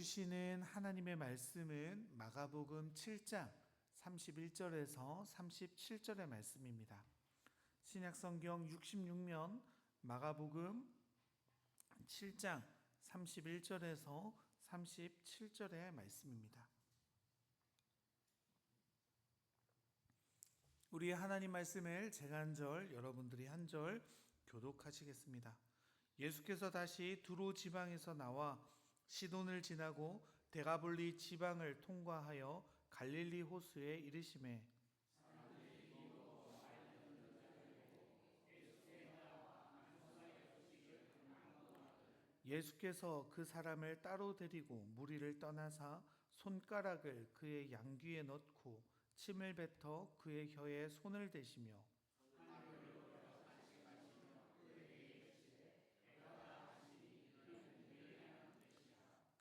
주시는 하나님의 말씀은 마가복음 7장 31절에서 37절의 말씀입니다. 신약성경 66면 마가복음 7장 31절에서 37절의 말씀입니다. 우리 하나님 말씀을 제가 한 절, 여러분들이 한 절 교독하시겠습니다. 예수께서 다시 두로 지방에서 나와 시돈을 지나고 데가볼리 지방을 통과하여 갈릴리 호수에 이르시매 예수께서 그 사람을 따로 데리고 무리를 떠나사 손가락을 그의 양귀에 넣고 침을 뱉어 그의 혀에 손을 대시며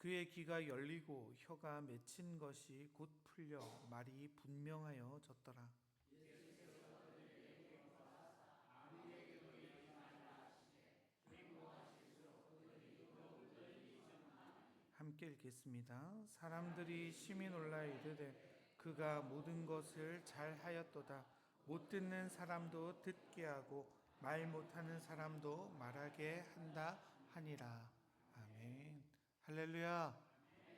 그의 귀가 열리고 혀가 맺힌 것이 곧 풀려 말이 분명하여 졌더라. 함께 읽겠습니다. 사람들이 심히 놀라 이르되 그가 모든 것을 잘 하였도다. 못 듣는 사람도 듣게 하고 말 못하는 사람도 말하게 한다 하니라. 아멘. 할렐루야.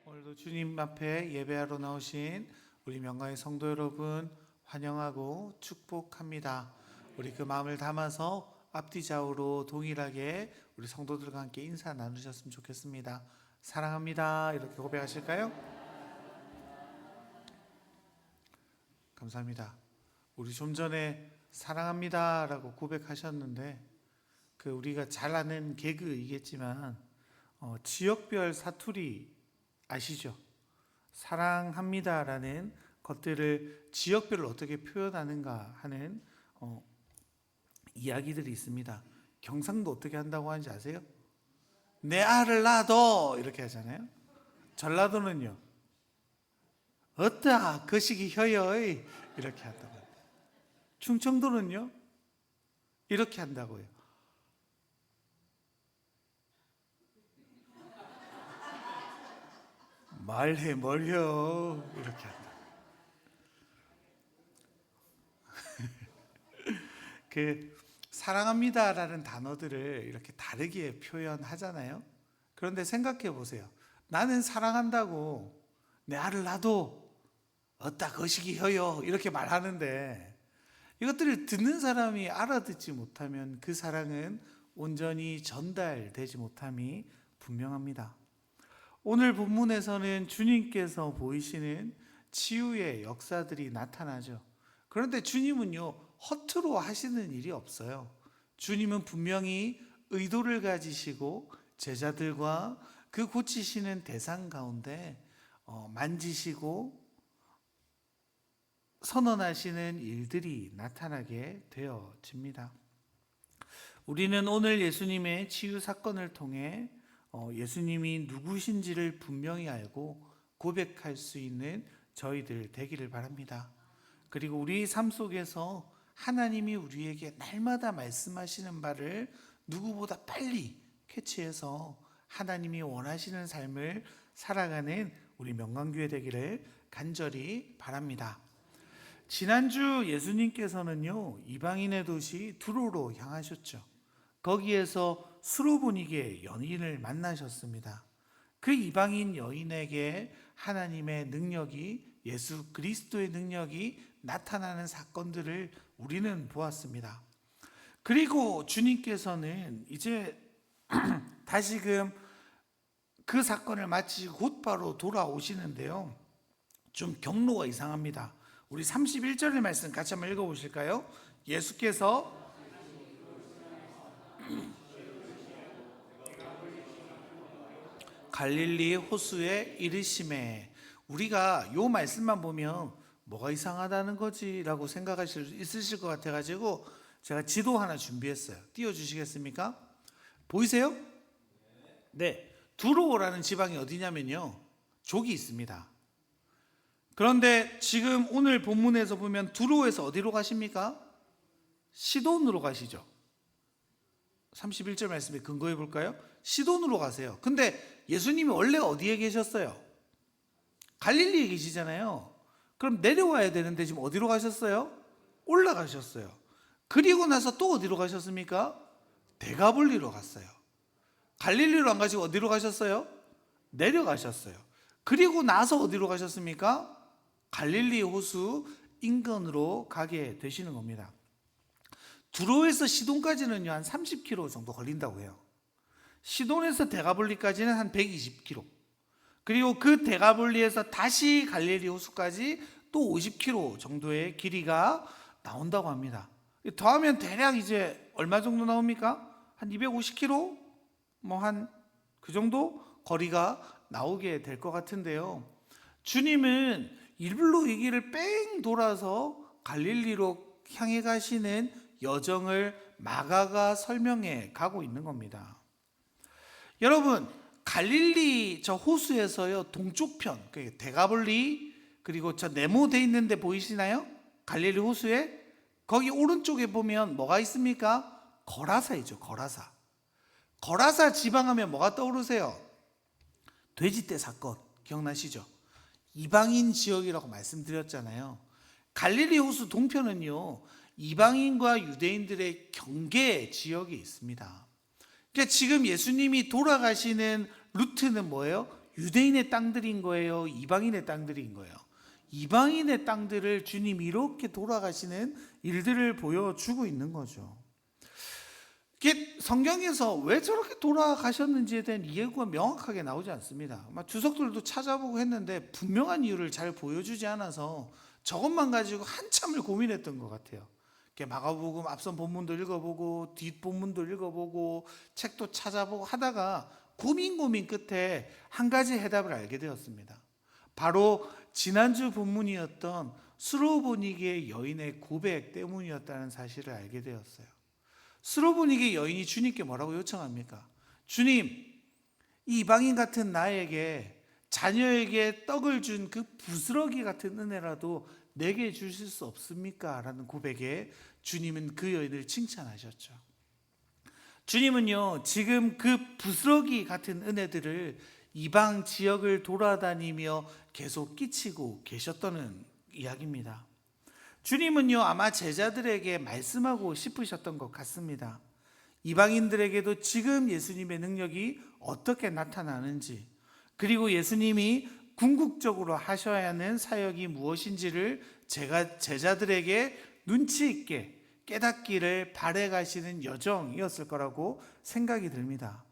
오늘도 주님 앞에 예배하러 나오신 우리 명가의 성도 여러분 환영하고 축복합니다. 우리 그 마음을 담아서 앞뒤 좌우로 동일하게 우리 성도들과 함께 인사 나누셨으면 좋겠습니다. 사랑합니다. 이렇게 고백하실까요? 감사합니다. 우리 좀 전에 사랑합니다 라고 고백하셨는데 우리가 잘 아는 개그이겠지만 지역별 사투리 아시죠? 사랑합니다 라는 것들을 지역별로 어떻게 표현하는가 하는 이야기들이 있습니다. 경상도 어떻게 한다고 하는지 아세요? 내 알을 놔둬 이렇게 하잖아요. 전라도는요 어따 거시기 혀여이 이렇게 한다고 합니다. 충청도는요 이렇게 한다고요. 말해 멀혀 이렇게 한다. 사랑합니다라는 단어들을 이렇게 다르게 표현하잖아요. 그런데 생각해 보세요. 나는 사랑한다고 내 알을 놔도 어따 거시기 혀요 이렇게 말하는데 이것들을 듣는 사람이 알아듣지 못하면 그 사랑은 온전히 전달되지 못함이 분명합니다. 오늘 본문에서는 주님께서 보이시는 치유의 역사들이 나타나죠. 그런데 주님은요 허투루 하시는 일이 없어요. 주님은 분명히 의도를 가지시고 제자들과 그 고치시는 대상 가운데 만지시고 선언하시는 일들이 나타나게 되어집니다. 우리는 오늘 예수님의 치유 사건을 통해 예수님이 누구신지를 분명히 알고 고백할 수 있는 저희들 되기를 바랍니다. 그리고 우리 삶 속에서 하나님이 우리에게 날마다 말씀하시는 바를 누구보다 빨리 캐치해서 하나님이 원하시는 삶을 살아가는 우리 명강교회 되기를 간절히 바랍니다. 지난주 예수님께서는요 이방인의 도시 두로로 향하셨죠. 거기에서 수로보니게 여인을 만나셨습니다. 그 이방인 여인에게 하나님의 능력이 예수 그리스도의 능력이 나타나는 사건들을 우리는 보았습니다. 그리고 주님께서는 이제 다시금 그 사건을 마치고 곧바로 돌아오시는데요. 좀 경로가 이상합니다. 우리 31절의 말씀 같이 한번 읽어보실까요? 예수께서 갈릴리 호수에 이르시매 우리가 요 말씀만 보면 뭐가 이상하다는 거지 라고 생각하실 수 있으실 것 같아가지고 제가 지도 하나 준비했어요. 띄워주시겠습니까? 보이세요? 네, 두로라는 지방이 어디냐면요 족이 있습니다. 그런데 지금 오늘 본문에서 보면 두로에서 어디로 가십니까? 시돈으로 가시죠. 31절 말씀에 근거해 볼까요? 시돈으로 가세요. 근데 예수님이 원래 어디에 계셨어요? 갈릴리에 계시잖아요. 그럼 내려와야 되는데 지금 어디로 가셨어요? 올라가셨어요. 그리고 나서 또 어디로 가셨습니까? 데가볼리로 갔어요. 갈릴리로 안 가시고 어디로 가셨어요? 내려가셨어요. 그리고 나서 어디로 가셨습니까? 갈릴리 호수 인근으로 가게 되시는 겁니다. 두로에서 시돈까지는요 한 30km 정도 걸린다고 해요. 시돈에서 데가볼리까지는 한 120km. 그리고 그 데가볼리에서 다시 갈릴리 호수까지 또 50km 정도의 길이가 나온다고 합니다. 더하면 대략 이제 얼마 정도 나옵니까? 한 250km? 뭐 한 그 정도 거리가 나오게 될 것 같은데요. 주님은 일로 이 길을 뺑 돌아서 갈릴리로 향해 가시는 여정을 마가가 설명해 가고 있는 겁니다. 여러분, 갈릴리 저 호수에서요 동쪽편 데가볼리 그리고 저 네모돼 있는데 보이시나요? 갈릴리 호수에 거기 오른쪽에 보면 뭐가 있습니까? 거라사이죠. 거라사 지방하면 뭐가 떠오르세요? 돼지떼 사건 기억나시죠? 이방인 지역이라고 말씀드렸잖아요. 갈릴리 호수 동편은요 이방인과 유대인들의 경계 지역이 있습니다. 그러니까 지금 예수님이 돌아가시는 루트는 뭐예요? 유대인의 땅들인 거예요? 이방인의 땅들인 거예요? 이방인의 땅들을 주님이 이렇게 돌아가시는 일들을 보여주고 있는 거죠. 이게 성경에서 왜 저렇게 돌아가셨는지에 대한 이해가 명확하게 나오지 않습니다. 주석들도 찾아보고 했는데 분명한 이유를 잘 보여주지 않아서 저것만 가지고 한참을 고민했던 것 같아요. 마가복음 앞선 본문도 읽어보고 뒷본문도 읽어보고 책도 찾아보고 하다가 고민 끝에 한 가지 해답을 알게 되었습니다. 바로 지난주 본문이었던 스로보니게 여인의 고백 때문이었다는 사실을 알게 되었어요. 스로보니게 여인이 주님께 뭐라고 요청합니까? 주님, 이 이방인 같은 나에게 자녀에게 떡을 준 그 부스러기 같은 은혜라도 내게 주실 수 없습니까? 라는 고백에 주님은 그 여인을 칭찬하셨죠. 주님은요 지금 그 부스러기 같은 은혜들을 이방 지역을 돌아다니며 계속 끼치고 계셨다는 이야기입니다. 주님은요 아마 제자들에게 말씀하고 싶으셨던 것 같습니다. 이방인들에게도 지금 예수님의 능력이 어떻게 나타나는지, 그리고 예수님이 궁극적으로 하셔야 하는 사역이 무엇인지를 제자들에게 눈치 있게 깨닫기를 바래 가시는 여정이었을 거라고 생각이 듭니다.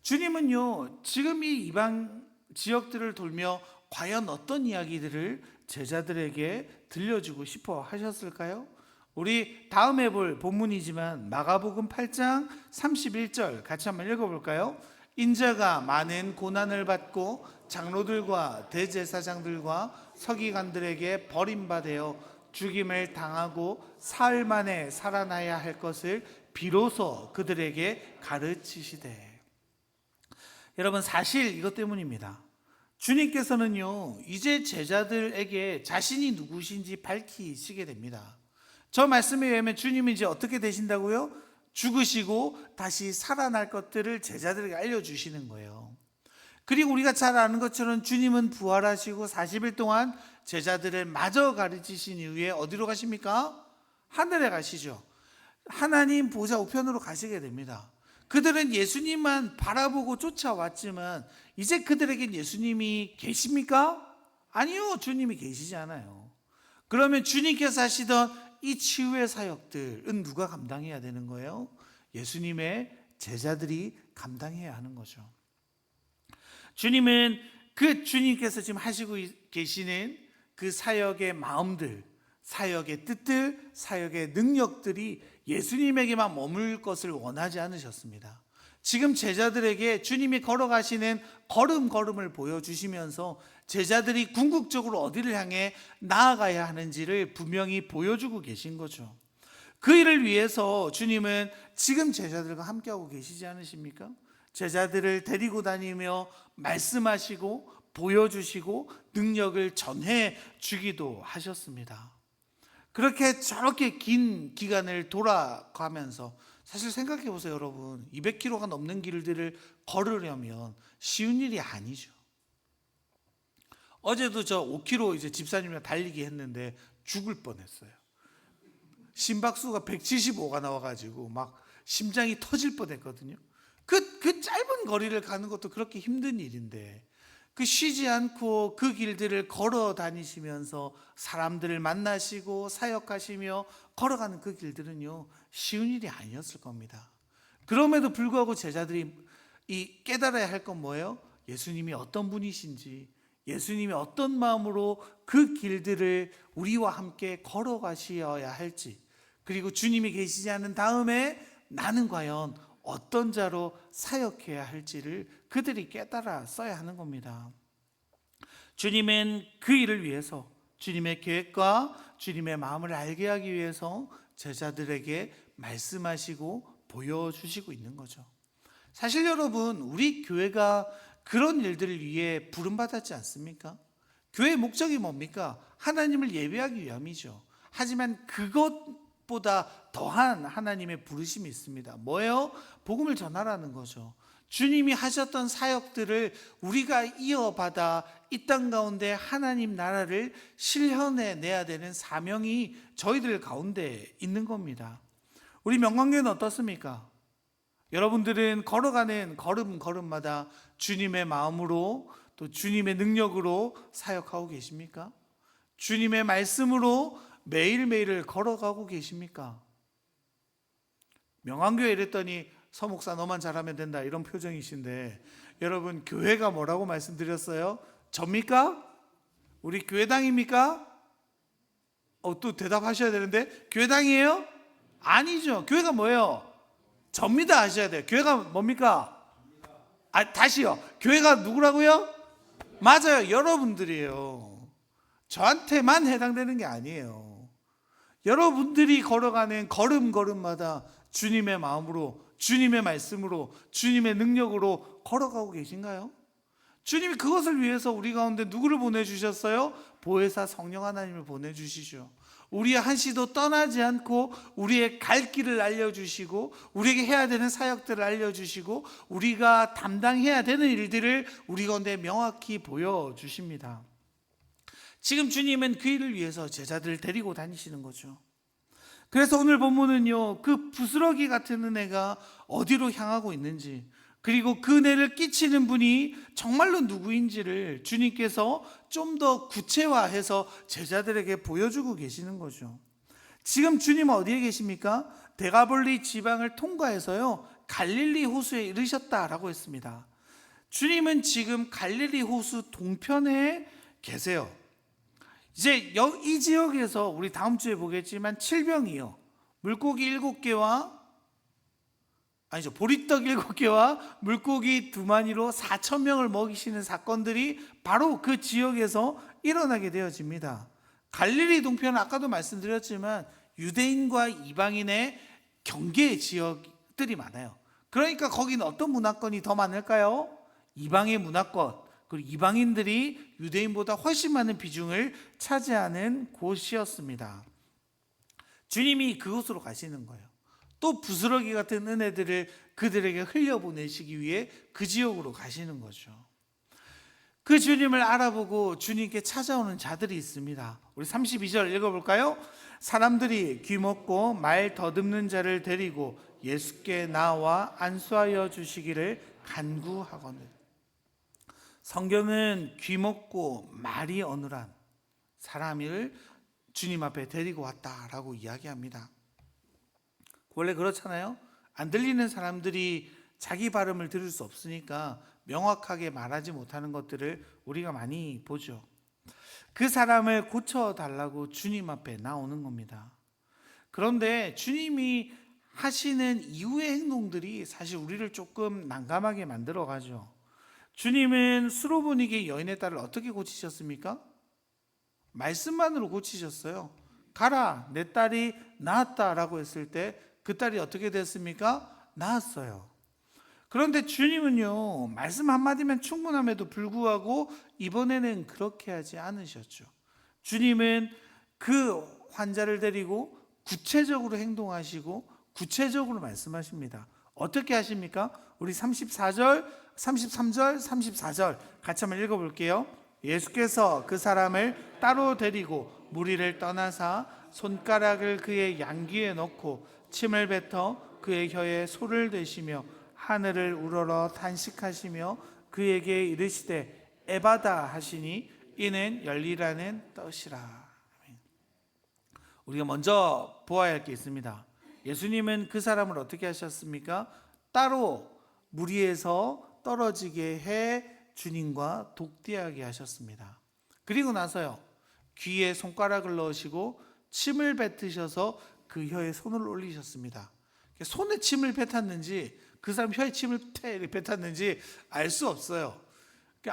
주님은요 지금 이 이방 지역들을 돌며 과연 어떤 이야기들을 제자들에게 들려주고 싶어 하셨을까요? 우리 다음에 볼 본문이지만 마가복음 8장 31절 같이 한번 읽어볼까요? 인자가 많은 고난을 받고 장로들과 대제사장들과 서기관들에게 버림받아 죽임을 당하고 사흘 만에 살아나야 할 것을 비로소 그들에게 가르치시되. 여러분, 사실 이것 때문입니다. 주님께서는요 이제 제자들에게 자신이 누구신지 밝히시게 됩니다. 저 말씀에 의하면 주님이 이제 어떻게 되신다고요? 죽으시고 다시 살아날 것들을 제자들에게 알려주시는 거예요. 그리고 우리가 잘 아는 것처럼 주님은 부활하시고 40일 동안 제자들을 마저 가르치신 이후에 어디로 가십니까? 하늘에 가시죠. 하나님 보좌 우편으로 가시게 됩니다. 그들은 예수님만 바라보고 쫓아왔지만 이제 그들에겐 예수님이 계십니까? 아니요, 주님이 계시지 않아요. 그러면 주님께서 하시던 이 치유의 사역들은 누가 감당해야 되는 거예요? 예수님의 제자들이 감당해야 하는 거죠. 주님은 그 주님께서 지금 하시고 계시는 그 사역의 마음들, 사역의 뜻들, 사역의 능력들이 예수님에게만 머물 것을 원하지 않으셨습니다. 지금 제자들에게 주님이 걸어가시는 걸음걸음을 보여주시면서 제자들이 궁극적으로 어디를 향해 나아가야 하는지를 분명히 보여주고 계신 거죠. 그 일을 위해서 주님은 지금 제자들과 함께하고 계시지 않으십니까? 제자들을 데리고 다니며 말씀하시고 보여주시고 능력을 전해 주기도 하셨습니다. 그렇게 저렇게 긴 기간을 돌아가면서 사실 생각해 보세요, 여러분. 200km가 넘는 길들을 걸으려면 쉬운 일이 아니죠. 어제도 저 5km 이제 집사님이랑 달리기 했는데 죽을 뻔했어요. 심박수가 175가 나와가지고 막 심장이 터질 뻔했거든요. 그 짧은 거리를 가는 것도 그렇게 힘든 일인데, 그 쉬지 않고 그 길들을 걸어 다니시면서 사람들을 만나시고 사역하시며 걸어가는 그 길들은요, 쉬운 일이 아니었을 겁니다. 그럼에도 불구하고 제자들이 이 깨달아야 할 건 뭐예요? 예수님이 어떤 분이신지, 예수님이 어떤 마음으로 그 길들을 우리와 함께 걸어가셔야 할지, 그리고 주님이 계시지 않은 다음에 나는 과연 어떤 자로 사역해야 할지를 그들이 깨달아 써야 하는 겁니다. 주님은 그 일을 위해서, 주님의 계획과 주님의 마음을 알게 하기 위해서 제자들에게 말씀하시고 보여주시고 있는 거죠. 사실 여러분, 우리 교회가 그런 일들을 위해 부름받았지 않습니까? 교회의 목적이 뭡니까? 하나님을 예배하기 위함이죠. 하지만 그것보다 더한 하나님의 부르심이 있습니다. 뭐예요? 복음을 전하라는 거죠. 주님이 하셨던 사역들을 우리가 이어받아 이 땅 가운데 하나님 나라를 실현해 내야 되는 사명이 저희들 가운데 있는 겁니다. 우리 명관교회는 어떻습니까? 여러분들은 걸어가는 걸음마다 주님의 마음으로 또 주님의 능력으로 사역하고 계십니까? 주님의 말씀으로 매일매일을 걸어가고 계십니까? 명왕교회 이랬더니 서목사 너만 잘하면 된다 이런 표정이신데, 여러분 교회가 뭐라고 말씀드렸어요? 접니까? 우리 교회당입니까? 또 대답하셔야 되는데, 교회당이에요? 아니죠. 교회가 뭐예요? 접니다 하셔야 돼요. 교회가 뭡니까? 다시요. 교회가 누구라고요? 맞아요. 여러분들이에요. 저한테만 해당되는 게 아니에요. 여러분들이 걸어가는 걸음마다 주님의 마음으로, 주님의 말씀으로, 주님의 능력으로 걸어가고 계신가요? 주님이 그것을 위해서 우리 가운데 누구를 보내주셨어요? 보혜사 성령 하나님을 보내주시죠. 우리의 한시도 떠나지 않고 우리의 갈 길을 알려주시고, 우리에게 해야 되는 사역들을 알려주시고, 우리가 담당해야 되는 일들을 우리 가운데 명확히 보여주십니다. 지금 주님은 그 일을 위해서 제자들을 데리고 다니시는 거죠. 그래서 오늘 본문은요, 그 부스러기 같은 은혜가 어디로 향하고 있는지, 그리고 그 은혜를 끼치는 분이 정말로 누구인지를 주님께서 좀 더 구체화해서 제자들에게 보여주고 계시는 거죠. 지금 주님은 어디에 계십니까? 데가볼리 지방을 통과해서요, 갈릴리 호수에 이르셨다라고 했습니다. 주님은 지금 갈릴리 호수 동편에 계세요. 이제 이 지역에서 우리 다음 주에 보겠지만 칠병이요, 물고기 7개와 보리떡 7개와 물고기 2마리로 4,000명을 먹이시는 사건들이 바로 그 지역에서 일어나게 되어집니다. 갈릴리 동편은 아까도 말씀드렸지만 유대인과 이방인의 경계 지역들이 많아요. 그러니까 거기는 어떤 문화권이 더 많을까요? 이방의 문화권, 그리고 이방인들이 유대인보다 훨씬 많은 비중을 차지하는 곳이었습니다. 주님이 그곳으로 가시는 거예요. 또 부스러기 같은 은혜들을 그들에게 흘려보내시기 위해 그 지역으로 가시는 거죠. 그 주님을 알아보고 주님께 찾아오는 자들이 있습니다. 우리 32절 읽어볼까요? 사람들이 귀먹고 말 더듬는 자를 데리고 예수께 나와 안수하여 주시기를 간구하거늘. 성경은 귀먹고 말이 어눌한 사람을 주님 앞에 데리고 왔다라고 이야기합니다. 원래 그렇잖아요. 안 들리는 사람들이 자기 발음을 들을 수 없으니까 명확하게 말하지 못하는 것들을 우리가 많이 보죠. 그 사람을 고쳐달라고 주님 앞에 나오는 겁니다. 그런데 주님이 하시는 이후의 행동들이 사실 우리를 조금 난감하게 만들어가죠. 주님은 수로보니게 여인의 딸을 어떻게 고치셨습니까? 말씀만으로 고치셨어요. 가라, 내 딸이 나았다라고 했을 때 그 딸이 어떻게 됐습니까? 나았어요. 그런데 주님은요, 말씀 한마디면 충분함에도 불구하고 이번에는 그렇게 하지 않으셨죠. 주님은 그 환자를 데리고 구체적으로 행동하시고 구체적으로 말씀하십니다. 어떻게 하십니까? 우리 34절, 33절, 34절 같이 한번 읽어볼게요. 예수께서 그 사람을 따로 데리고 무리를 떠나사 손가락을 그의 양귀에 넣고 침을 뱉어 그의 혀에 소를 대시며 하늘을 우러러 탄식하시며 그에게 이르시되 에바다 하시니 이는 열리라는 뜻이라. 우리가 먼저 보아야 할 게 있습니다. 예수님은 그 사람을 어떻게 하셨습니까? 따로 무리에서 떨어지게 해 주님과 독대하게 하셨습니다. 그리고 나서요, 귀에 손가락을 넣으시고 침을 뱉으셔서 그 혀에 손을 올리셨습니다. 손에 침을 뱉었는지 그 사람 혀에 침을 뱉었는지 알 수 없어요.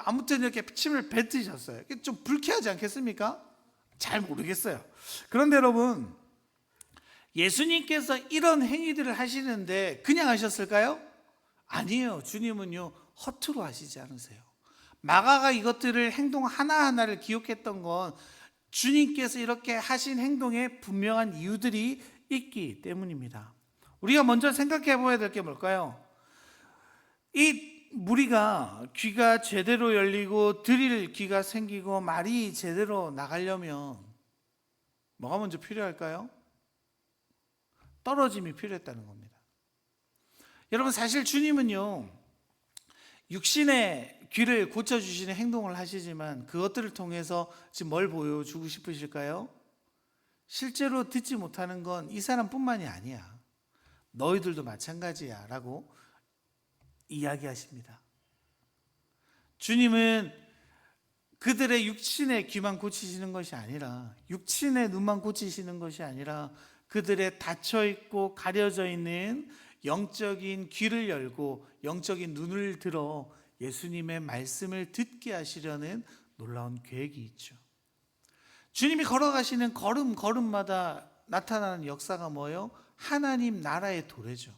아무튼 이렇게 침을 뱉으셨어요. 좀 불쾌하지 않겠습니까? 잘 모르겠어요. 그런데 여러분, 예수님께서 이런 행위들을 하시는데 그냥 하셨을까요? 아니에요. 주님은요, 허투루 하시지 않으세요. 마가가 이것들을 행동 하나하나를 기록했던 건 주님께서 이렇게 하신 행동에 분명한 이유들이 있기 때문입니다. 우리가 먼저 생각해 봐야 될 게 뭘까요? 이 무리가 귀가 제대로 열리고 들을 귀가 생기고 말이 제대로 나가려면 뭐가 먼저 필요할까요? 떨어짐이 필요했다는 겁니다. 여러분, 사실 주님은요, 육신의 귀를 고쳐주시는 행동을 하시지만 그것들을 통해서 지금 뭘 보여주고 싶으실까요? 실제로 듣지 못하는 건 이 사람뿐만이 아니야, 너희들도 마찬가지야 라고 이야기하십니다. 주님은 그들의 육신의 귀만 고치시는 것이 아니라, 육신의 눈만 고치시는 것이 아니라 그들의 닫혀있고 가려져 있는 영적인 귀를 열고 영적인 눈을 들어 예수님의 말씀을 듣게 하시려는 놀라운 계획이 있죠. 주님이 걸어가시는 걸음마다 나타나는 역사가 뭐예요? 하나님 나라의 도래죠.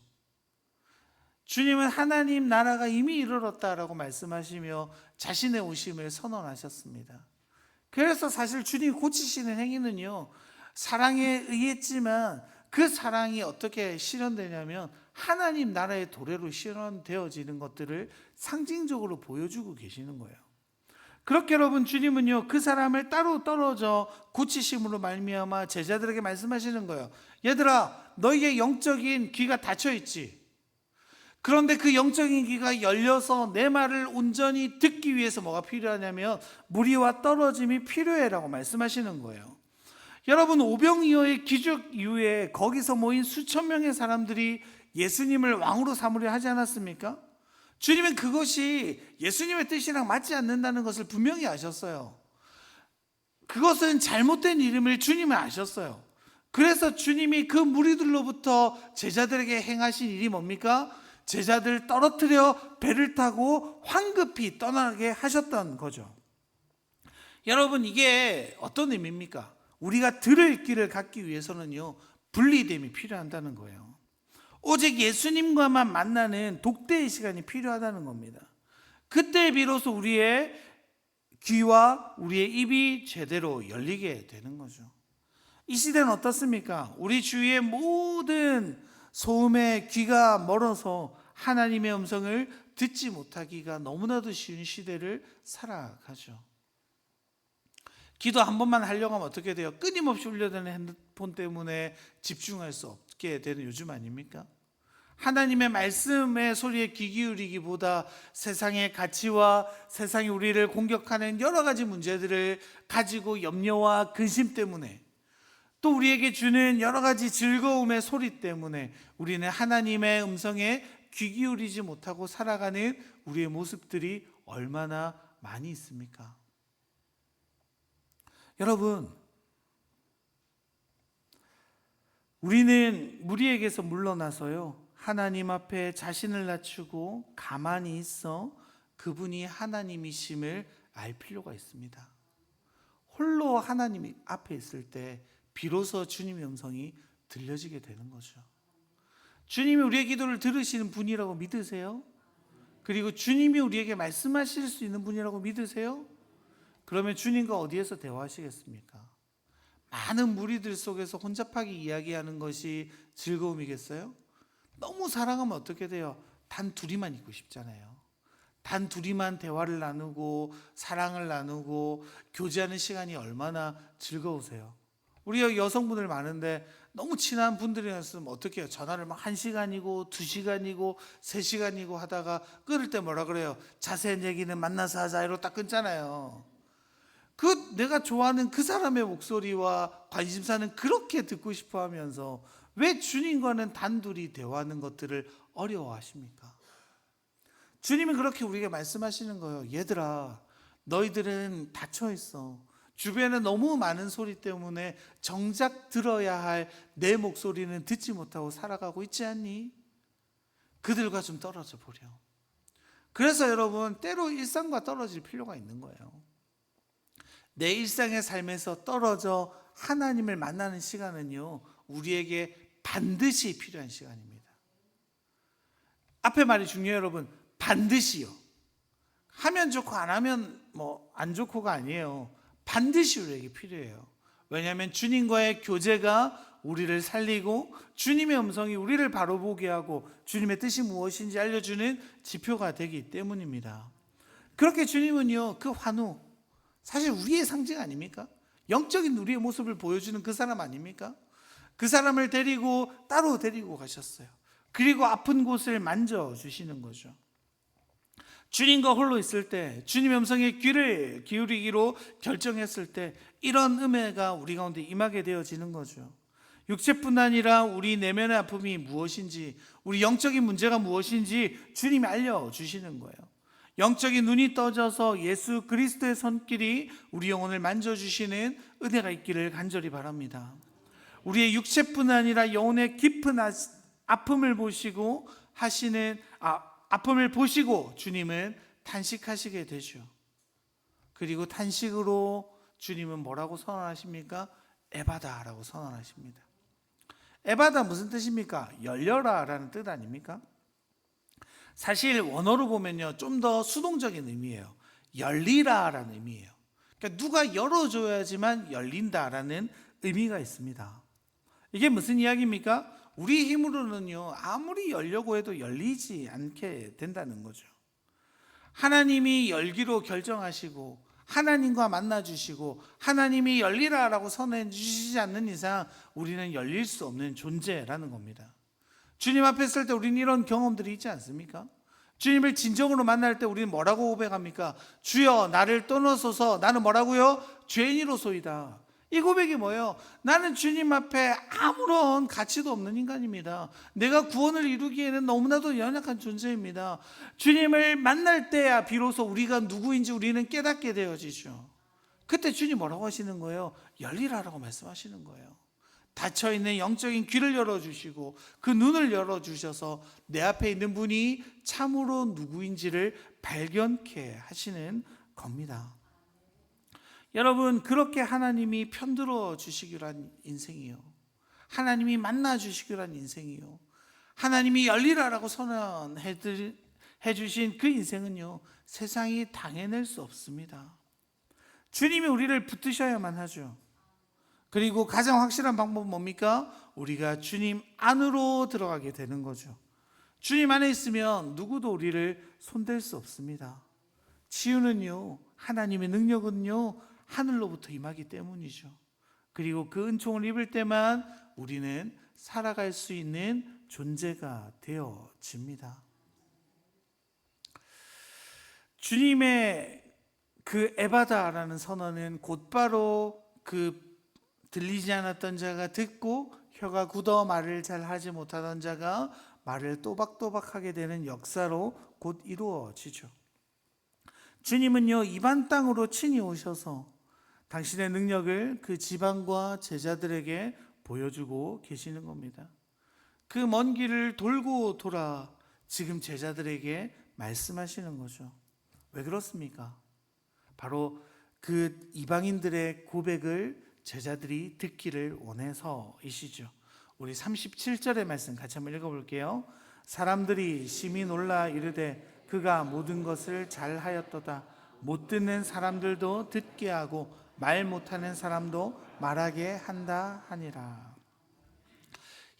주님은 하나님 나라가 이미 이르렀다라고 말씀하시며 자신의 오심을 선언하셨습니다. 그래서 사실 주님이 고치시는 행위는요, 사랑에 의했지만 그 사랑이 어떻게 실현되냐면 하나님 나라의 도래로 실현되어지는 것들을 상징적으로 보여주고 계시는 거예요. 그렇게 여러분, 주님은요, 그 사람을 따로 떨어져 고치심으로 말미암아 제자들에게 말씀하시는 거예요. 얘들아, 너희의 영적인 귀가 닫혀 있지. 그런데 그 영적인 귀가 열려서 내 말을 온전히 듣기 위해서 뭐가 필요하냐면 무리와 떨어짐이 필요해라고 말씀하시는 거예요. 여러분, 오병이어의 기적 이후에 거기서 모인 수천 명의 사람들이 예수님을 왕으로 삼으려 하지 않았습니까? 주님은 그것이 예수님의 뜻이랑 맞지 않는다는 것을 분명히 아셨어요. 그것은 잘못된 일임을 주님은 아셨어요. 그래서 주님이 그 무리들로부터 제자들에게 행하신 일이 뭡니까? 제자들 떨어뜨려 배를 타고 황급히 떠나게 하셨던 거죠. 여러분, 이게 어떤 의미입니까? 우리가 들을 길을 갖기 위해서는요, 분리됨이 필요하다는 거예요. 오직 예수님과만 만나는 독대의 시간이 필요하다는 겁니다. 그때 비로소 우리의 귀와 우리의 입이 제대로 열리게 되는 거죠. 이 시대는 어떻습니까? 우리 주위의 모든 소음에 귀가 멀어서 하나님의 음성을 듣지 못하기가 너무나도 쉬운 시대를 살아가죠. 기도 한 번만 하려고 하면 어떻게 돼요? 끊임없이 울려대는 핸드폰 때문에 집중할 수 없게 되는 요즘 아닙니까? 하나님의 말씀의 소리에 귀 기울이기보다 세상의 가치와 세상이 우리를 공격하는 여러 가지 문제들을 가지고 염려와 근심 때문에, 또 우리에게 주는 여러 가지 즐거움의 소리 때문에 우리는 하나님의 음성에 귀 기울이지 못하고 살아가는 우리의 모습들이 얼마나 많이 있습니까? 여러분, 우리는 무리에게서 물러나서요, 하나님 앞에 자신을 낮추고 가만히 있어 그분이 하나님이심을 알 필요가 있습니다. 홀로 하나님 앞에 있을 때 비로소 주님의 음성이 들려지게 되는 거죠. 주님이 우리의 기도를 들으시는 분이라고 믿으세요? 그리고 주님이 우리에게 말씀하실 수 있는 분이라고 믿으세요? 그러면 주님과 어디에서 대화하시겠습니까? 많은 무리들 속에서 혼잡하게 이야기하는 것이 즐거움이겠어요? 너무 사랑하면 어떻게 돼요? 단 둘이만 있고 싶잖아요. 단 둘이만 대화를 나누고 사랑을 나누고 교제하는 시간이 얼마나 즐거우세요? 우리 여기 여성분들 많은데 너무 친한 분들이었으면 어떻게 해요? 전화를 막 1시간이고 2시간이고 3시간이고 하다가 끊을 때 뭐라 그래요? 자세한 얘기는 만나서 하자 이러고 딱 끊잖아요. 그 내가 좋아하는 그 사람의 목소리와 관심사는 그렇게 듣고 싶어 하면서 왜 주님과는 단둘이 대화하는 것들을 어려워하십니까? 주님은 그렇게 우리에게 말씀하시는 거예요. 얘들아, 너희들은 닫혀 있어. 주변에 너무 많은 소리 때문에 정작 들어야 할 내 목소리는 듣지 못하고 살아가고 있지 않니? 그들과 좀 떨어져 보려. 그래서 여러분, 때로 일상과 떨어질 필요가 있는 거예요. 내 일상의 삶에서 떨어져 하나님을 만나는 시간은요, 우리에게 반드시 필요한 시간입니다. 앞에 말이 중요해요, 여러분. 반드시요. 하면 좋고 안 하면 안 좋고가 아니에요. 반드시 우리에게 필요해요. 왜냐하면 주님과의 교제가 우리를 살리고 주님의 음성이 우리를 바로 보게 하고 주님의 뜻이 무엇인지 알려주는 지표가 되기 때문입니다. 그렇게 주님은요, 그 환우, 사실 우리의 상징 아닙니까? 영적인 우리의 모습을 보여주는 그 사람 아닙니까? 그 사람을 따로 데리고 가셨어요. 그리고 아픈 곳을 만져주시는 거죠. 주님과 홀로 있을 때, 주님의 음성에 귀를 기울이기로 결정했을 때 이런 은혜가 우리 가운데 임하게 되어지는 거죠. 육체뿐 아니라 우리 내면의 아픔이 무엇인지, 우리 영적인 문제가 무엇인지 주님이 알려주시는 거예요. 영적인 눈이 떠져서 예수 그리스도의 손길이 우리 영혼을 만져주시는 은혜가 있기를 간절히 바랍니다. 우리의 육체뿐 아니라 영혼의 깊은 아픔을 보시고 아픔을 보시고 주님은 탄식하시게 되죠. 그리고 탄식으로 주님은 뭐라고 선언하십니까? 에바다라고 선언하십니다. 에바다 무슨 뜻입니까? 열려라 라는 뜻 아닙니까? 사실 원어로 보면요, 좀 더 수동적인 의미예요. 열리라 라는 의미예요. 그러니까 누가 열어줘야지만 열린다라는 의미가 있습니다. 이게 무슨 이야기입니까? 우리 힘으로는요, 아무리 열려고 해도 열리지 않게 된다는 거죠. 하나님이 열기로 결정하시고 하나님과 만나주시고 하나님이 열리라라고 선언해 주시지 않는 이상 우리는 열릴 수 없는 존재라는 겁니다. 주님 앞에 설 때 우리는 이런 경험들이 있지 않습니까? 주님을 진정으로 만날 때 우리는 뭐라고 고백합니까? 주여 나를 떠나소서, 나는 뭐라고요? 죄인이로소이다. 이 고백이 뭐예요? 나는 주님 앞에 아무런 가치도 없는 인간입니다. 내가 구원을 이루기에는 너무나도 연약한 존재입니다. 주님을 만날 때야 비로소 우리가 누구인지 우리는 깨닫게 되어지죠. 그때 주님 뭐라고 하시는 거예요? 열리라라고 말씀하시는 거예요. 닫혀있는 영적인 귀를 열어주시고 그 눈을 열어주셔서 내 앞에 있는 분이 참으로 누구인지를 발견케 하시는 겁니다. 여러분, 그렇게 하나님이 편들어 주시기로 한 인생이요, 하나님이 만나 주시기로 한 인생이요, 하나님이 열리라라고 선언해 주신 그 인생은요, 세상이 당해낼 수 없습니다. 주님이 우리를 붙드셔야만 하죠. 그리고 가장 확실한 방법은 뭡니까? 우리가 주님 안으로 들어가게 되는 거죠. 주님 안에 있으면 누구도 우리를 손댈 수 없습니다. 치유는요, 하나님의 능력은요, 하늘로부터 임하기 때문이죠. 그리고 그 은총을 입을 때만 우리는 살아갈 수 있는 존재가 되어집니다. 주님의 그 에바다라는 선언은 곧바로 그 들리지 않았던 자가 듣고 혀가 굳어 말을 잘 하지 못하던 자가 말을 또박또박하게 되는 역사로 곧 이루어지죠. 주님은요, 이방 땅으로 친히 오셔서 당신의 능력을 그 지방과 제자들에게 보여주고 계시는 겁니다. 그 먼 길을 돌고 돌아 지금 제자들에게 말씀하시는 거죠. 왜 그렇습니까? 바로 그 이방인들의 고백을 제자들이 듣기를 원해서이시죠. 우리 37절의 말씀 같이 한번 읽어볼게요. 사람들이 심히 놀라 이르되 그가 모든 것을 잘 하였도다. 못 듣는 사람들도 듣게 하고 말 못하는 사람도 말하게 한다 하니라.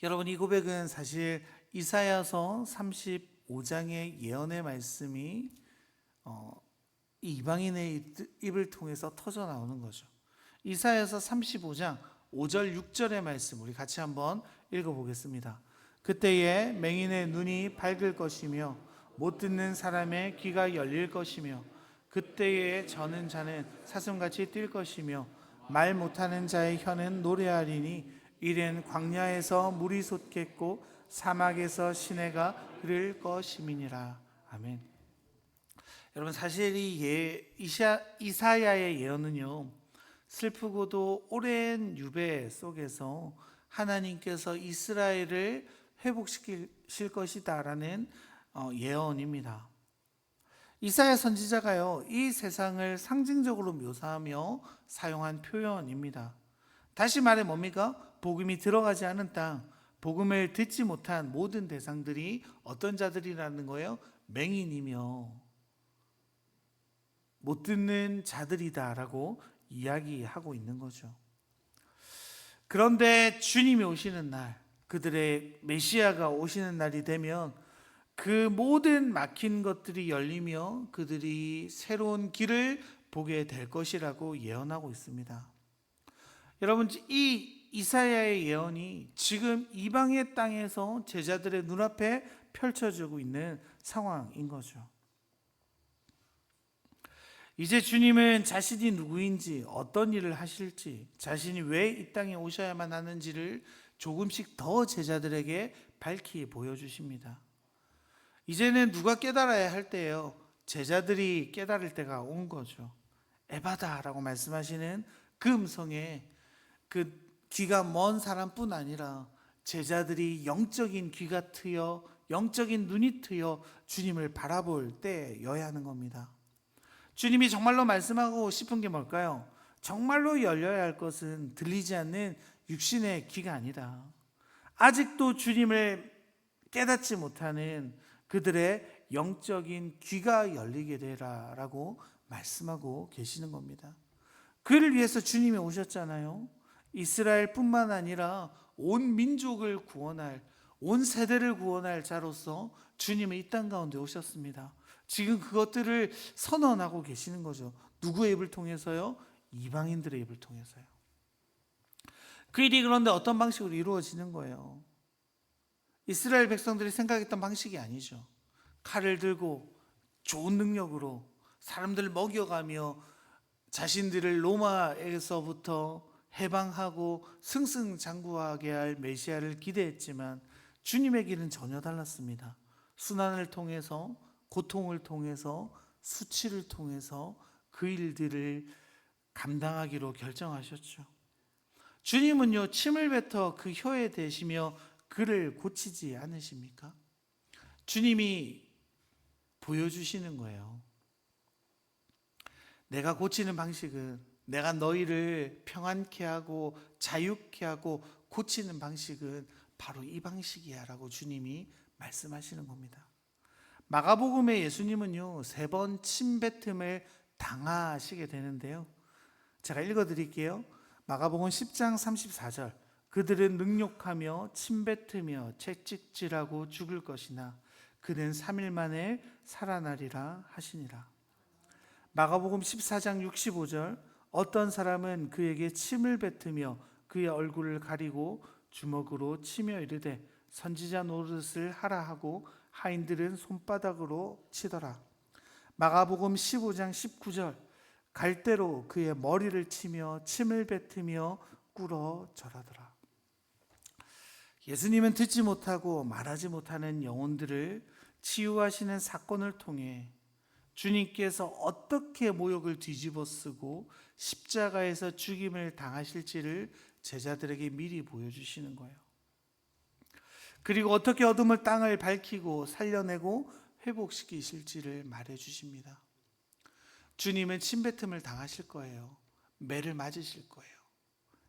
여러분, 이 고백은 사실 이사야서 35장의 예언의 말씀이 이 이방인의 입을 통해서 터져 나오는 거죠. 이사야서 35장 5절 6절의 말씀 우리 같이 한번 읽어보겠습니다. 그때에 맹인의 눈이 밝을 것이며 못 듣는 사람의 귀가 열릴 것이며 그때에 저는 자는 사슴같이 뛸 것이며 말 못하는 자의 혀는 노래하리니 이른 광야에서 물이 솟겠고 사막에서 시내가 흐를 것임이니라. 아멘. 여러분, 사실 이 이사야의 예언은요, 슬프고도 오랜 유배 속에서 하나님께서 이스라엘을 회복시키실 것이다라는 예언입니다. 이사야 선지자가요, 이 세상을 상징적으로 묘사하며 사용한 표현입니다. 다시 말해 뭡니까? 복음이 들어가지 않은 땅, 복음을 듣지 못한 모든 대상들이 어떤 자들이라는 거예요? 맹인이며 못 듣는 자들이다라고 이야기하고 있는 거죠. 그런데 주님이 오시는 날, 그들의 메시아가 오시는 날이 되면 그 모든 막힌 것들이 열리며 그들이 새로운 길을 보게 될 것이라고 예언하고 있습니다. 여러분, 이 이사야의 예언이 지금 이방의 땅에서 제자들의 눈앞에 펼쳐지고 있는 상황인 거죠. 이제 주님은 자신이 누구인지, 어떤 일을 하실지, 자신이 왜 이 땅에 오셔야만 하는지를 조금씩 더 제자들에게 밝히 보여주십니다. 이제는 누가 깨달아야 할 때예요. 제자들이 깨달을 때가 온 거죠. 에바다라고 말씀하시는 그 음성에 그 귀가 먼 사람뿐 아니라 제자들이 영적인 귀가 트여, 영적인 눈이 트여 주님을 바라볼 때여야 하는 겁니다. 주님이 정말로 말씀하고 싶은 게 뭘까요? 정말로 열려야 할 것은 들리지 않는 육신의 귀가 아니다. 아직도 주님을 깨닫지 못하는 그들의 영적인 귀가 열리게 되라라고 말씀하고 계시는 겁니다. 그를 위해서 주님이 오셨잖아요. 이스라엘뿐만 아니라 온 민족을 구원할, 온 세대를 구원할 자로서 주님은 이 땅 가운데 오셨습니다. 지금 그것들을 선언하고 계시는 거죠. 누구의 입을 통해서요? 이방인들의 입을 통해서요. 그 일이 그런데 어떤 방식으로 이루어지는 거예요? 이스라엘 백성들이 생각했던 방식이 아니죠. 칼을 들고 좋은 능력으로 사람들을 먹여가며 자신들을 로마에서부터 해방하고 승승장구하게 할 메시아를 기대했지만 주님의 길은 전혀 달랐습니다. 순환을 통해서, 고통을 통해서, 수치를 통해서 그 일들을 감당하기로 결정하셨죠. 주님은요, 침을 뱉어 그 혀에 대시며 그를 고치지 않으십니까? 주님이 보여주시는 거예요. 내가 고치는 방식은, 내가 너희를 평안케 하고 자유케 하고 고치는 방식은 바로 이 방식이야 라고 주님이 말씀하시는 겁니다. 마가복음의 예수님은요, 3번 침뱉음을 당하시게 되는데요, 제가 읽어드릴게요. 마가복음 10장 34절, 그들은 능욕하며 침뱉으며 채찍질하고 죽을 것이나 그는 3일 만에 살아나리라 하시니라. 마가복음 14장 65절, 어떤 사람은 그에게 침을 뱉으며 그의 얼굴을 가리고 주먹으로 치며 이르되 선지자 노릇을 하라 하고 하인들은 손바닥으로 치더라. 마가복음 15장 19절, 갈대로 그의 머리를 치며 침을 뱉으며 꿇어 절하더라. 예수님은 듣지 못하고 말하지 못하는 영혼들을 치유하시는 사건을 통해 주님께서 어떻게 모욕을 뒤집어 쓰고 십자가에서 죽임을 당하실지를 제자들에게 미리 보여주시는 거예요. 그리고 어떻게 어둠을 땅을 밝히고 살려내고 회복시키실지를 말해주십니다. 주님은 침뱉음을 당하실 거예요. 매를 맞으실 거예요.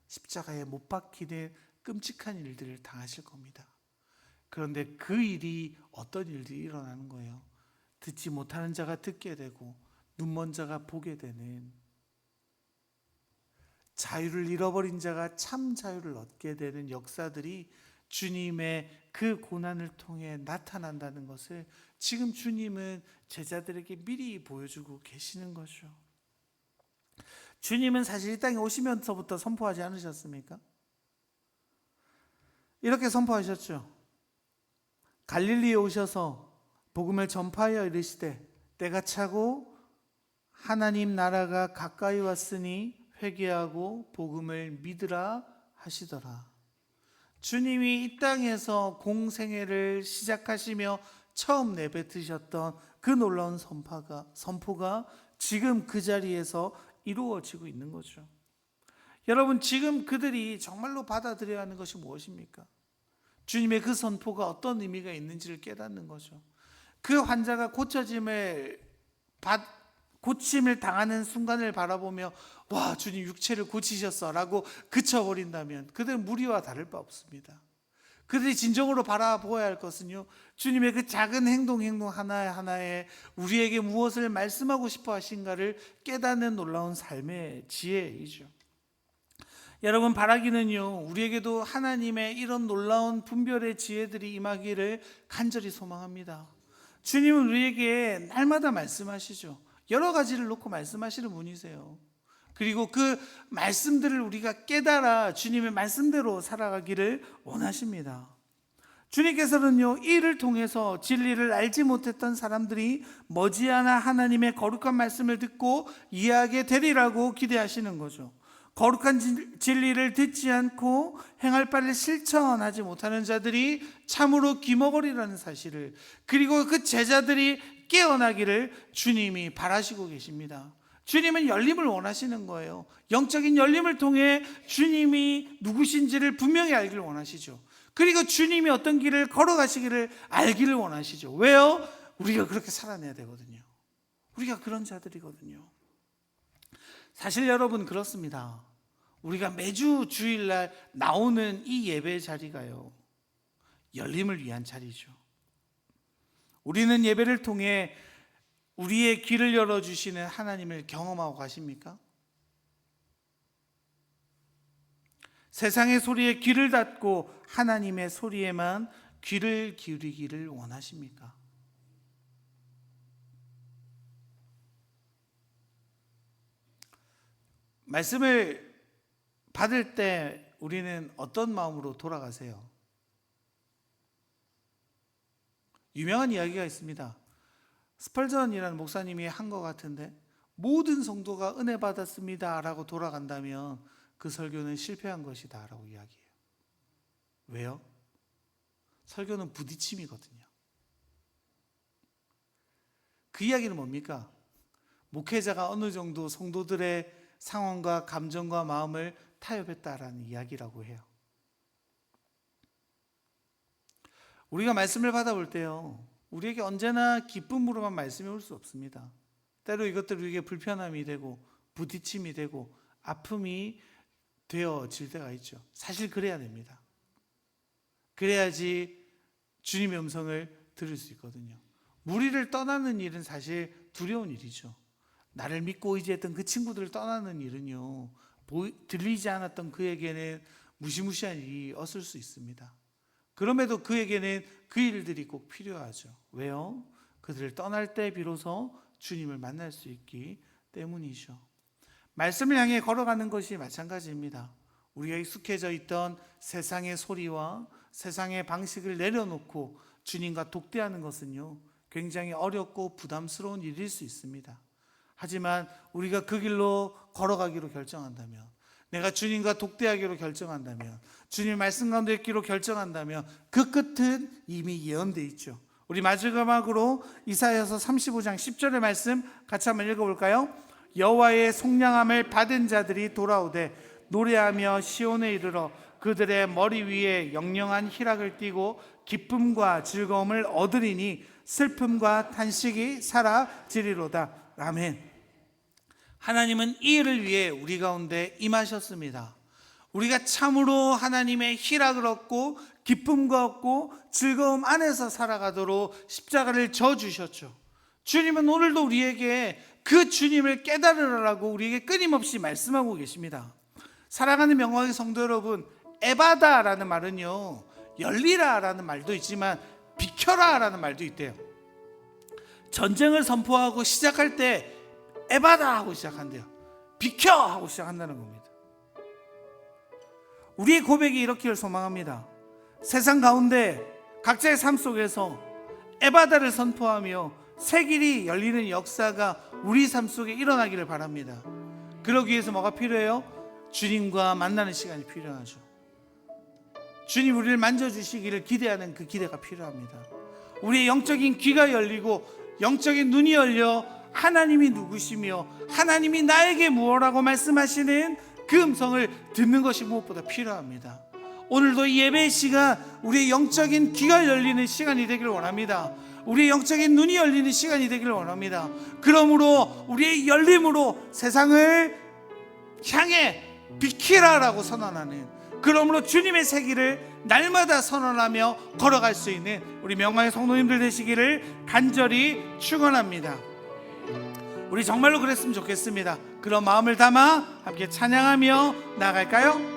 십자가에 못 박히는 끔찍한 일들을 당하실 겁니다. 그런데 그 일이, 어떤 일들이 일어나는 거예요? 듣지 못하는 자가 듣게 되고 눈먼 자가 보게 되는, 자유를 잃어버린 자가 참 자유를 얻게 되는 역사들이 주님의 그 고난을 통해 나타난다는 것을 지금 주님은 제자들에게 미리 보여주고 계시는 거죠. 주님은 사실 이 땅에 오시면서부터 선포하지 않으셨습니까? 이렇게 선포하셨죠. 갈릴리에 오셔서 복음을 전파하여 이르시되 때가 차고 하나님 나라가 가까이 왔으니 회개하고 복음을 믿으라 하시더라. 주님이 이 땅에서 공생애를 시작하시며 처음 내뱉으셨던 그 놀라운 선포가 지금 그 자리에서 이루어지고 있는 거죠. 여러분, 지금 그들이 정말로 받아들여야 하는 것이 무엇입니까? 주님의 그 선포가 어떤 의미가 있는지를 깨닫는 거죠. 그 환자가 고침을 당하는 순간을 바라보며 와, 주님 육체를 고치셨어 라고 그쳐버린다면 그들은 무리와 다를 바 없습니다. 그들이 진정으로 바라보아야 할 것은요, 주님의 그 작은 행동 하나하나에 우리에게 무엇을 말씀하고 싶어 하신가를 깨닫는 놀라운 삶의 지혜이죠. 여러분, 바라기는요, 우리에게도 하나님의 이런 놀라운 분별의 지혜들이 임하기를 간절히 소망합니다. 주님은 우리에게 날마다 말씀하시죠. 여러 가지를 놓고 말씀하시는 분이세요. 그리고 그 말씀들을 우리가 깨달아 주님의 말씀대로 살아가기를 원하십니다. 주님께서는요, 이를 통해서 진리를 알지 못했던 사람들이 머지않아 하나님의 거룩한 말씀을 듣고 이해하게 되리라고 기대하시는 거죠. 거룩한 진리를 듣지 않고 행할 바를 실천하지 못하는 자들이 참으로 기머거리라는 사실을, 그리고 그 제자들이 깨어나기를 주님이 바라시고 계십니다. 주님은 열림을 원하시는 거예요. 영적인 열림을 통해 주님이 누구신지를 분명히 알기를 원하시죠. 그리고 주님이 어떤 길을 걸어가시기를 알기를 원하시죠. 왜요? 우리가 그렇게 살아내야 되거든요. 우리가 그런 자들이거든요. 사실 여러분, 그렇습니다. 우리가 매주 주일날 나오는 이 예배 자리가요, 열림을 위한 자리죠. 우리는 예배를 통해 우리의 길을 열어주시는 하나님을 경험하고 가십니까? 세상의 소리에 귀를 닫고 하나님의 소리에만 귀를 기울이기를 원하십니까? 말씀을 받을 때 우리는 어떤 마음으로 돌아가세요? 유명한 이야기가 있습니다. 스펄전이라는 목사님이 한 것 같은데, 모든 성도가 은혜 받았습니다 라고 돌아간다면 그 설교는 실패한 것이다 라고 이야기해요. 왜요? 설교는 부딪힘이거든요. 그 이야기는 뭡니까? 목회자가 어느 정도 성도들의 상황과 감정과 마음을 타협했다라는 이야기라고 해요. 우리가 말씀을 받아볼 때요, 우리에게 언제나 기쁨으로만 말씀이 올 수 없습니다. 때로 이것들이 우리에게 불편함이 되고 부딪힘이 되고 아픔이 되어질 때가 있죠. 사실 그래야 됩니다. 그래야지 주님의 음성을 들을 수 있거든요. 무리를 떠나는 일은 사실 두려운 일이죠. 나를 믿고 의지했던 그 친구들을 떠나는 일은요, 들리지 않았던 그에게는 무시무시한 일이 없을 수 있습니다. 그럼에도 그에게는 그 일들이 꼭 필요하죠. 왜요? 그들을 떠날 때 비로소 주님을 만날 수 있기 때문이죠. 말씀을 향해 걸어가는 것이 마찬가지입니다. 우리가 익숙해져 있던 세상의 소리와 세상의 방식을 내려놓고 주님과 독대하는 것은요, 굉장히 어렵고 부담스러운 일일 수 있습니다. 하지만 우리가 그 길로 걸어가기로 결정한다면, 내가 주님과 독대하기로 결정한다면, 주님의 말씀 가운데 있기로 결정한다면 그 끝은 이미 예언되어 있죠. 우리 마지막으로 이사야서 35장 10절의 말씀 같이 한번 읽어볼까요? 여호와의 속량함을 받은 자들이 돌아오되 노래하며 시온에 이르러 그들의 머리 위에 영영한 희락을 띠고 기쁨과 즐거움을 얻으리니 슬픔과 탄식이 사라지리로다. 아멘. 하나님은 이 일을 위해 우리 가운데 임하셨습니다. 우리가 참으로 하나님의 희락을 얻고 기쁨과 얻고 즐거움 안에서 살아가도록 십자가를 져주셨죠. 주님은 오늘도 우리에게 그 주님을 깨달으라고 우리에게 끊임없이 말씀하고 계십니다. 사랑하는 명광의 성도 여러분, 에바다라는 말은요, 열리라라는 말도 있지만 비켜라라는 말도 있대요. 전쟁을 선포하고 시작할 때 에바다 하고 시작한대요. 비켜 하고 시작한다는 겁니다. 우리의 고백이 이렇기를 소망합니다. 세상 가운데 각자의 삶 속에서 에바다를 선포하며 새 길이 열리는 역사가 우리 삶 속에 일어나기를 바랍니다. 그러기 위해서 뭐가 필요해요? 주님과 만나는 시간이 필요하죠. 주님 우리를 만져주시기를 기대하는 그 기대가 필요합니다. 우리의 영적인 귀가 열리고 영적인 눈이 열려 하나님이 누구시며 하나님이 나에게 무엇라고 말씀하시는 그 음성을 듣는 것이 무엇보다 필요합니다. 오늘도 이 예배의 시간, 우리의 영적인 귀가 열리는 시간이 되기를 원합니다. 우리의 영적인 눈이 열리는 시간이 되기를 원합니다. 그러므로 우리의 열림으로 세상을 향해 비키라라고 선언하는, 그러므로 주님의 새 길을 날마다 선언하며 걸어갈 수 있는 우리 명광의 성도님들 되시기를 간절히 축원합니다. 우리 정말로 그랬으면 좋겠습니다. 그런 마음을 담아 함께 찬양하며 나아갈까요?